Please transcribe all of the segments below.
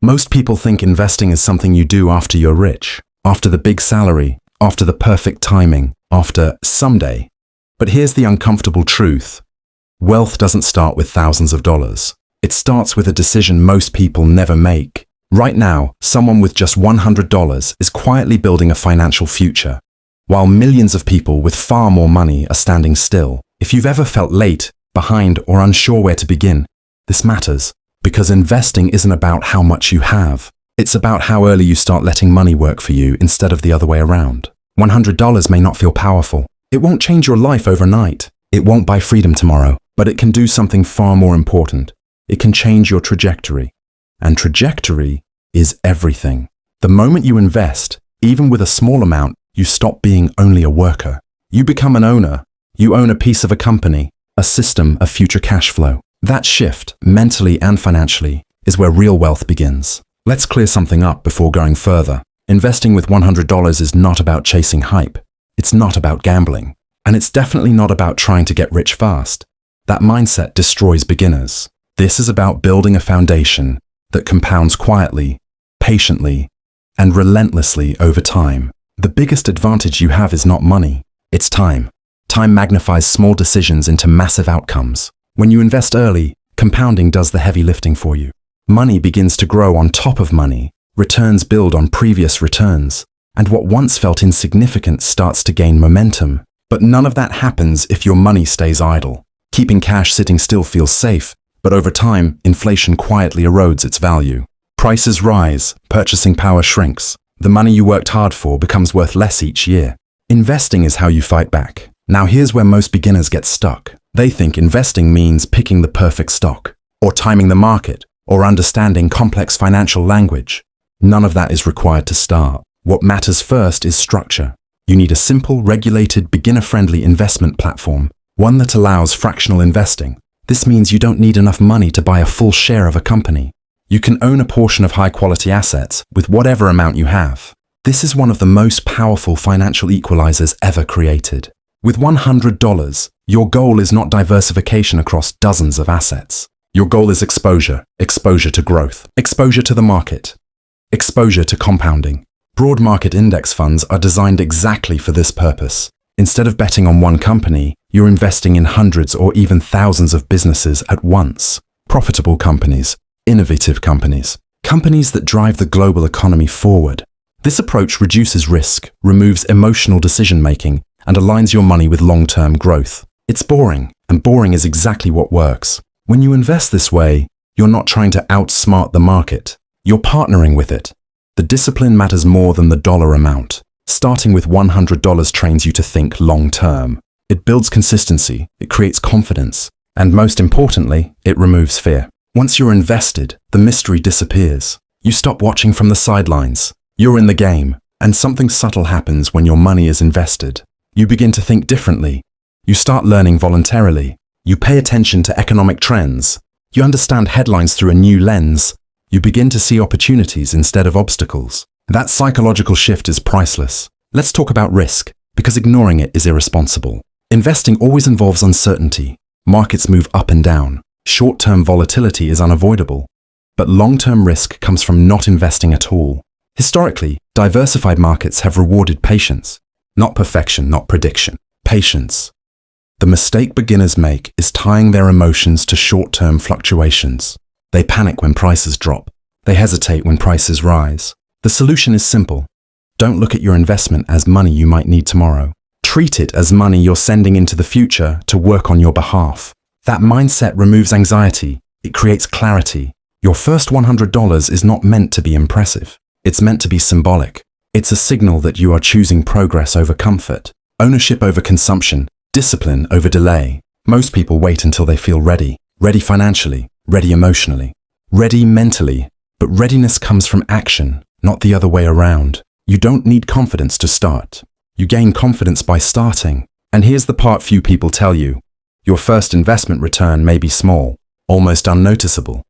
Most people think investing is something you do after you're rich, after the big salary, after the perfect timing, after someday. But here's the uncomfortable truth. Wealth doesn't start with thousands of dollars. It starts with a decision most people never make. Right now, someone with just $100 is quietly building a financial future, while millions of people with far more money are standing still. If you've ever felt late, behind, or unsure where to begin, this matters, because investing isn't about how much you have. It's about how early you start letting money work for you instead of the other way around. $100 may not feel powerful. It won't change your life overnight. It won't buy freedom tomorrow, but it can do something far more important. It can change your trajectory. And trajectory is everything. The moment you invest, even with a small amount, you stop being only a worker. You become an owner. You own a piece of a company, a system of future cash flow. That shift, mentally and financially, is where real wealth begins. Let's clear something up before going further. Investing with $100 is not about chasing hype. It's not about gambling. And it's definitely not about trying to get rich fast. That mindset destroys beginners. This is about building a foundation that compounds quietly, patiently, and relentlessly over time. The biggest advantage you have is not money, it's time. Time magnifies small decisions into massive outcomes. When you invest early, compounding does the heavy lifting for you. Money begins to grow on top of money, returns build on previous returns, and what once felt insignificant starts to gain momentum. But none of that happens if your money stays idle. Keeping cash sitting still feels safe, but over time, inflation quietly erodes its value. Prices rise, purchasing power shrinks. The money you worked hard for becomes worth less each year. Investing is how you fight back. Now here's where most beginners get stuck. They think investing means picking the perfect stock, or timing the market, or understanding complex financial language. None of that is required to start. What matters first is structure. You need a simple, regulated, beginner-friendly investment platform, one that allows fractional investing. This means you don't need enough money to buy a full share of a company. You can own a portion of high-quality assets with whatever amount you have. This is one of the most powerful financial equalizers ever created. With $100, your goal is not diversification across dozens of assets. Your goal is exposure, exposure to growth, exposure to the market, exposure to compounding. Broad market index funds are designed exactly for this purpose. Instead of betting on one company, you're investing in hundreds or even thousands of businesses at once. Profitable companies, innovative companies, companies that drive the global economy forward. This approach reduces risk, removes emotional decision-making, and aligns your money with long-term growth. It's boring, and boring is exactly what works. When you invest this way, you're not trying to outsmart the market. You're partnering with it. The discipline matters more than the dollar amount. Starting with $100 trains you to think long-term. It builds consistency, it creates confidence, and most importantly, it removes fear. Once you're invested, the mystery disappears. You stop watching from the sidelines. You're in the game, and something subtle happens when your money is invested. You begin to think differently. You start learning voluntarily. You pay attention to economic trends. You understand headlines through a new lens. You begin to see opportunities instead of obstacles. That psychological shift is priceless. Let's talk about risk, because ignoring it is irresponsible. Investing always involves uncertainty. Markets move up and down. Short-term volatility is unavoidable. But long-term risk comes from not investing at all. Historically, diversified markets have rewarded patience. Not perfection, not prediction. Patience. The mistake beginners make is tying their emotions to short-term fluctuations. They panic when prices drop. They hesitate when prices rise. The solution is simple. Don't look at your investment as money you might need tomorrow. Treat it as money you're sending into the future to work on your behalf. That mindset removes anxiety. It creates clarity. Your first $100 is not meant to be impressive. It's meant to be symbolic. It's a signal that you are choosing progress over comfort, ownership over consumption, discipline over delay. Most people wait until they feel ready. Ready financially, ready emotionally, ready mentally. But readiness comes from action, not the other way around. You don't need confidence to start. You gain confidence by starting. And here's the part few people tell you. Your first investment return may be small, almost unnoticeable.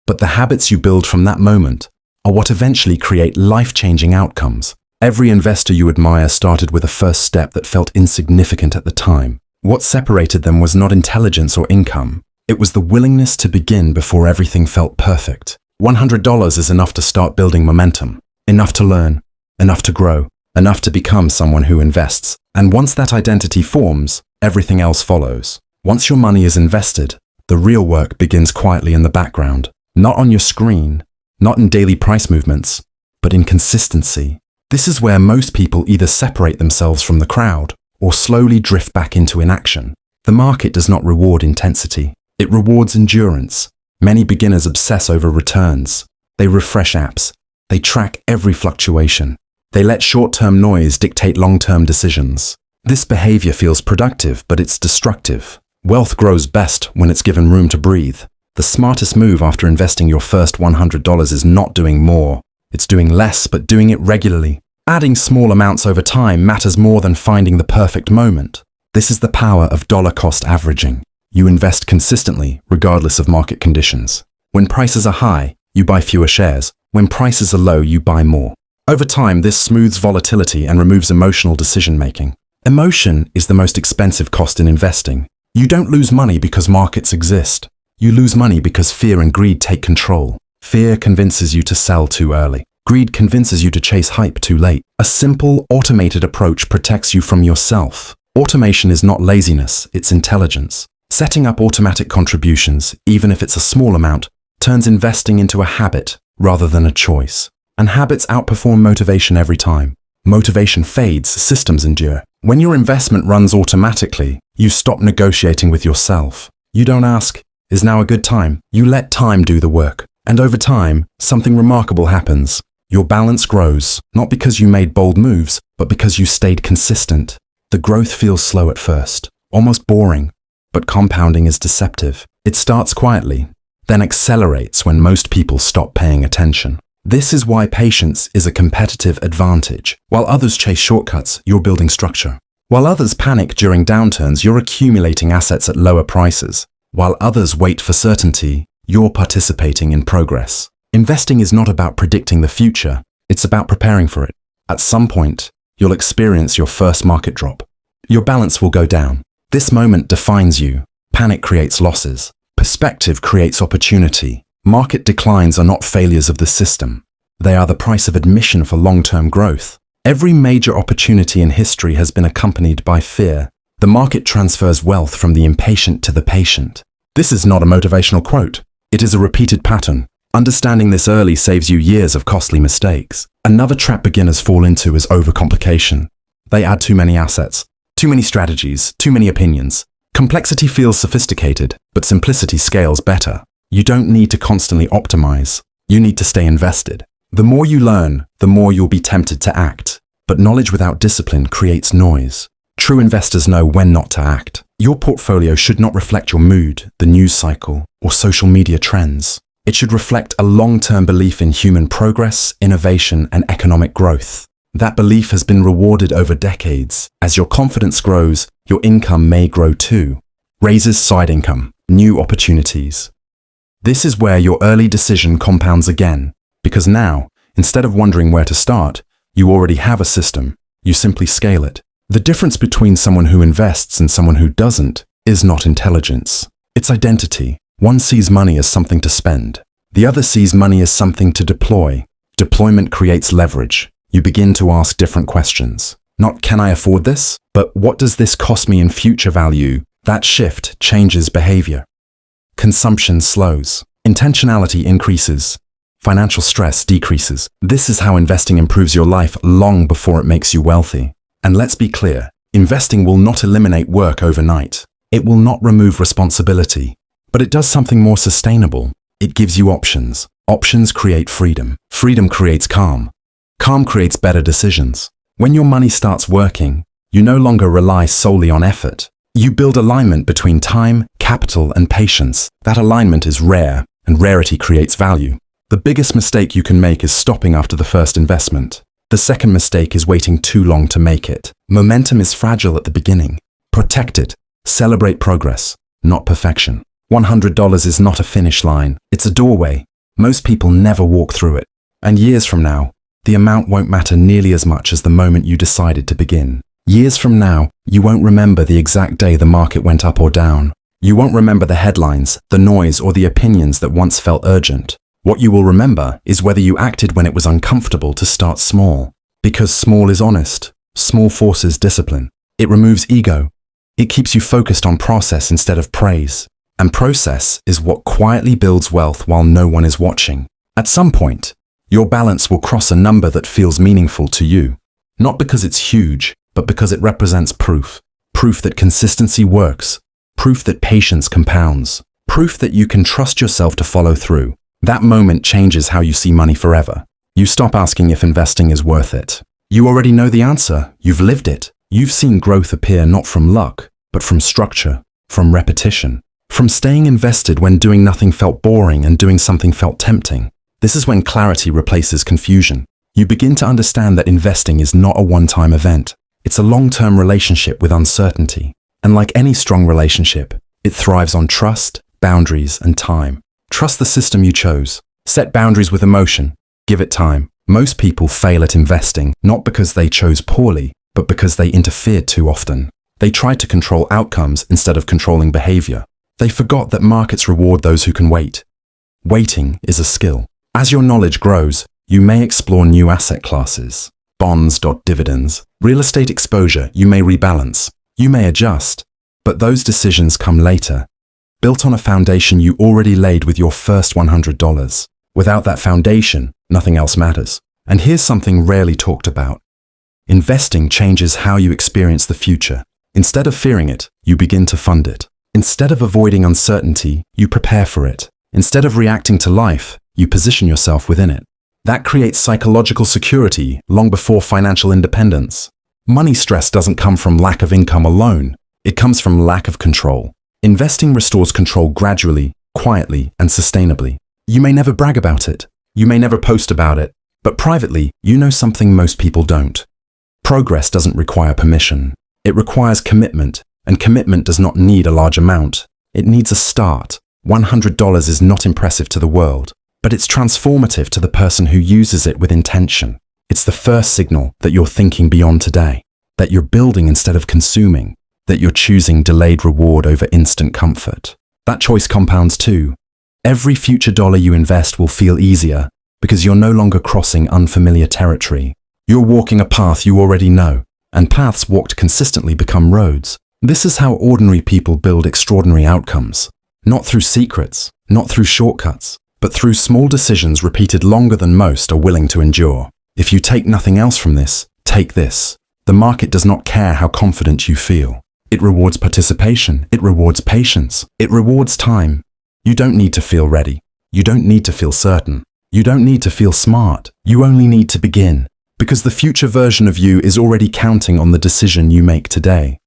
But the habits you build from that moment are what eventually create life-changing outcomes. Every investor you admire started with a first step that felt insignificant at the time. What separated them was not intelligence or income. It was the willingness to begin before everything felt perfect. $100 is enough to start building momentum, enough to learn, enough to grow, enough to become someone who invests. And once that identity forms, everything else follows. Once your money is invested, the real work begins quietly in the background, not on your screen, not in daily price movements, but in consistency. This is where most people either separate themselves from the crowd or slowly drift back into inaction. The market does not reward intensity. It rewards endurance. Many beginners obsess over returns. They refresh apps. They track every fluctuation. They let short-term noise dictate long-term decisions. This behavior feels productive, but it's destructive. Wealth grows best when it's given room to breathe. The smartest move after investing your first $100 is not doing more. It's doing less, but doing it regularly. Adding small amounts over time matters more than finding the perfect moment. This is the power of dollar cost averaging. You invest consistently, regardless of market conditions. When prices are high, you buy fewer shares. When prices are low, you buy more. Over time, this smooths volatility and removes emotional decision-making. Emotion is the most expensive cost in investing. You don't lose money because markets exist. You lose money because fear and greed take control. Fear convinces you to sell too early. Greed convinces you to chase hype too late. A simple, automated approach protects you from yourself. Automation is not laziness, it's intelligence. Setting up automatic contributions, even if it's a small amount, turns investing into a habit rather than a choice. And habits outperform motivation every time. Motivation fades, systems endure. When your investment runs automatically, you stop negotiating with yourself. You don't ask, is now a good time? You let time do the work. And over time, something remarkable happens. Your balance grows, not because you made bold moves, but because you stayed consistent. The growth feels slow at first, almost boring, but compounding is deceptive. It starts quietly, then accelerates when most people stop paying attention. This is why patience is a competitive advantage. While others chase shortcuts, you're building structure. While others panic during downturns, you're accumulating assets at lower prices. While others wait for certainty, you're participating in progress. Investing is not about predicting the future, it's about preparing for it. At some point, you'll experience your first market drop. Your balance will go down. This moment defines you. Panic creates losses. Perspective creates opportunity. Market declines are not failures of the system. They are the price of admission for long-term growth. Every major opportunity in history has been accompanied by fear. The market transfers wealth from the impatient to the patient. This is not a motivational quote. It is a repeated pattern. Understanding this early saves you years of costly mistakes. Another trap beginners fall into is overcomplication. They add too many assets, too many strategies, too many opinions. Complexity feels sophisticated, but simplicity scales better. You don't need to constantly optimize. You need to stay invested. The more you learn, the more you'll be tempted to act. But knowledge without discipline creates noise. True investors know when not to act. Your portfolio should not reflect your mood, the news cycle, or social media trends. It should reflect a long-term belief in human progress, innovation, and economic growth. That belief has been rewarded over decades. As your confidence grows, your income may grow too. Raises side income, new opportunities. This is where your early decision compounds again, because now, instead of wondering where to start, you already have a system. You simply scale it. The difference between someone who invests and someone who doesn't is not intelligence. It's identity. One sees money as something to spend. The other sees money as something to deploy. Deployment creates leverage. You begin to ask different questions. Not can I afford this, but what does this cost me in future value? That shift changes behavior. Consumption slows. Intentionality increases. Financial stress decreases. This is how investing improves your life long before it makes you wealthy. And let's be clear, investing will not eliminate work overnight. It will not remove responsibility. But it does something more sustainable. It gives you options. Options create freedom. Freedom creates calm. Calm creates better decisions. When your money starts working, you no longer rely solely on effort. You build alignment between time, capital, and patience. That alignment is rare, and rarity creates value. The biggest mistake you can make is stopping after the first investment. The second mistake is waiting too long to make it. Momentum is fragile at the beginning. Protect it. Celebrate progress, not perfection. $100 is not a finish line. It's a doorway. Most people never walk through it. And years from now, the amount won't matter nearly as much as the moment you decided to begin. Years from now, you won't remember the exact day the market went up or down. You won't remember the headlines, the noise, or the opinions that once felt urgent. What you will remember is whether you acted when it was uncomfortable to start small. Because small is honest. Small forces discipline. It removes ego. It keeps you focused on process instead of praise. And process is what quietly builds wealth while no one is watching. At some point, your balance will cross a number that feels meaningful to you. Not because it's huge, but because it represents proof. Proof that consistency works. Proof that patience compounds. Proof that you can trust yourself to follow through. That moment changes how you see money forever. You stop asking if investing is worth it. You already know the answer. You've lived it. You've seen growth appear not from luck, but from structure, from repetition, from staying invested when doing nothing felt boring and doing something felt tempting. This is when clarity replaces confusion. You begin to understand that investing is not a one-time event. It's a long-term relationship with uncertainty. And like any strong relationship, it thrives on trust, boundaries, and time. Trust the system you chose. Set boundaries with emotion. Give it time. Most people fail at investing, not because they chose poorly, but because they interfered too often. They tried to control outcomes instead of controlling behavior. They forgot that markets reward those who can wait. Waiting is a skill. As your knowledge grows, you may explore new asset classes. Bonds, dividends, real estate exposure, you may rebalance. You may adjust. But those decisions come later, built on a foundation you already laid with your first $100. Without that foundation, nothing else matters. And here's something rarely talked about. Investing changes how you experience the future. Instead of fearing it, you begin to fund it. Instead of avoiding uncertainty, you prepare for it. Instead of reacting to life, you position yourself within it. That creates psychological security long before financial independence. Money stress doesn't come from lack of income alone. It comes from lack of control. Investing restores control gradually, quietly, and sustainably. You may never brag about it. You may never post about it. But privately, you know something most people don't. Progress doesn't require permission. It requires commitment, and commitment does not need a large amount. It needs a start. $100 is not impressive to the world, but it's transformative to the person who uses it with intention. It's the first signal that you're thinking beyond today, that you're building instead of consuming, that you're choosing delayed reward over instant comfort. That choice compounds too. Every future dollar you invest will feel easier because you're no longer crossing unfamiliar territory. You're walking a path you already know, and paths walked consistently become roads. This is how ordinary people build extraordinary outcomes. Not through secrets, not through shortcuts, but through small decisions repeated longer than most are willing to endure. If you take nothing else from this, take this. The market does not care how confident you feel. It rewards participation. It rewards patience. It rewards time. You don't need to feel ready. You don't need to feel certain. You don't need to feel smart. You only need to begin. Because the future version of you is already counting on the decision you make today.